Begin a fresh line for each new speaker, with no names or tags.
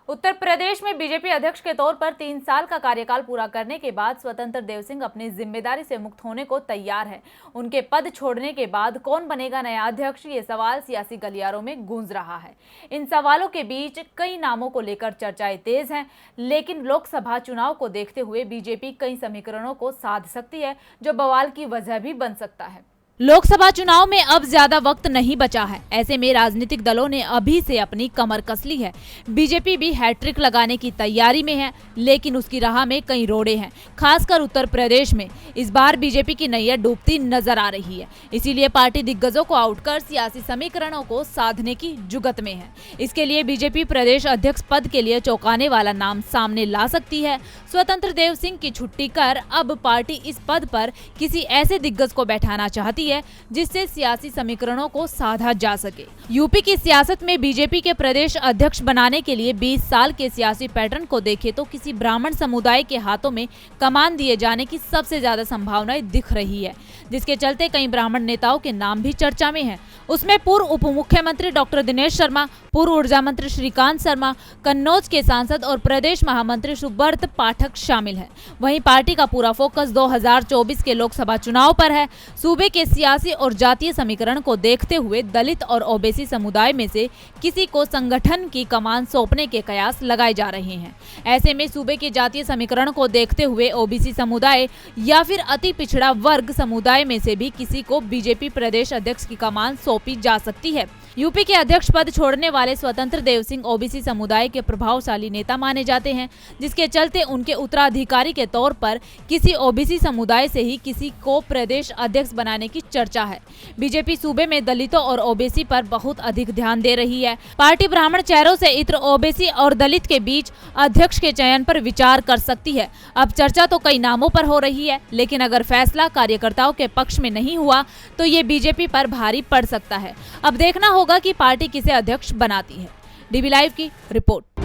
उत्तर प्रदेश में बीजेपी अध्यक्ष के तौर पर 3 साल का कार्यकाल पूरा करने के बाद स्वतंत्र देव सिंह अपनी जिम्मेदारी से मुक्त होने को तैयार है। उनके पद छोड़ने के बाद कौन बनेगा नया अध्यक्ष, ये सवाल सियासी गलियारों में गूंज रहा है। इन सवालों के बीच कई नामों को लेकर चर्चाएं तेज हैं, लेकिन लोकसभा चुनाव को देखते हुए बीजेपी कई समीकरणों को साध सकती है, जो बवाल की वजह भी बन सकता है। लोकसभा चुनाव में अब ज्यादा वक्त नहीं बचा है। ऐसे में राजनीतिक दलों ने अभी से अपनी कमर कस ली है। बीजेपी भी हैट्रिक लगाने की तैयारी में है, लेकिन उसकी राह में कई रोड़े हैं। खासकर उत्तर प्रदेश में इस बार बीजेपी की नैया डूबती नजर आ रही है। इसीलिए पार्टी दिग्गजों को आउट कर सियासी समीकरणों को साधने की जुगत में है। इसके लिए बीजेपी प्रदेश अध्यक्ष पद के लिए चौंकाने वाला नाम सामने ला सकती है। स्वतंत्र देव सिंह की छुट्टी कर अब पार्टी इस पद पर किसी ऐसे दिग्गज को बैठाना चाहती है जिससे सियासी समीकरणों को साधा जा सके। यूपी की सियासत में बीजेपी के प्रदेश अध्यक्ष बनाने के लिए 20 साल के सियासी पैटर्न को देखें तो किसी ब्राह्मण समुदाय के हाथों में कमान दिए जाने की सबसे ज्यादा संभावनाएं दिख रही है, जिसके चलते कई ब्राह्मण नेताओं के नाम भी चर्चा में हैं। उसमें पूर्व उप मुख्यमंत्री डॉक्टर दिनेश शर्मा, पूर्व ऊर्जा मंत्री श्रीकांत शर्मा, कन्नौज के सांसद और प्रदेश महामंत्री सुब्रत पाठक शामिल हैं। वहीं पार्टी का पूरा फोकस 2024 के लोकसभा चुनाव पर है। सूबे के सियासी और जातीय समीकरण को देखते हुए दलित और ओबीसी समुदाय में से किसी को संगठन की कमान सौंपने के कयास लगाए जा रहे हैं। ऐसे में सूबे के जातीय समीकरण को देखते हुए ओबीसी समुदाय या फिर अति पिछड़ा वर्ग समुदाय में से भी किसी को बीजेपी प्रदेश अध्यक्ष की कमान सौंपी जा सकती है। यूपी के अध्यक्ष पद छोड़ने वाले स्वतंत्र देव सिंह ओबीसी समुदाय के प्रभावशाली नेता माने जाते हैं, जिसके चलते उनके उत्तराधिकारी के तौर पर किसी ओबीसी समुदाय से ही किसी को प्रदेश अध्यक्ष बनाने की चर्चा है। बीजेपी सूबे में दलितों और ओबीसी पर बहुत अधिक ध्यान दे रही है। पार्टी ब्राह्मण चेहरों से इत्र ओबीसी और दलित के बीच अध्यक्ष के चयन पर विचार कर सकती है। अब चर्चा तो कई नामों पर हो रही है, लेकिन अगर फैसला कार्यकर्ताओं के पक्ष में नहीं हुआ तो ये बीजेपी पर भारी पड़ सकता है। अब देखना होगा कि पार्टी किसे अध्यक्ष बनाती है। डीबी लाइव की रिपोर्ट।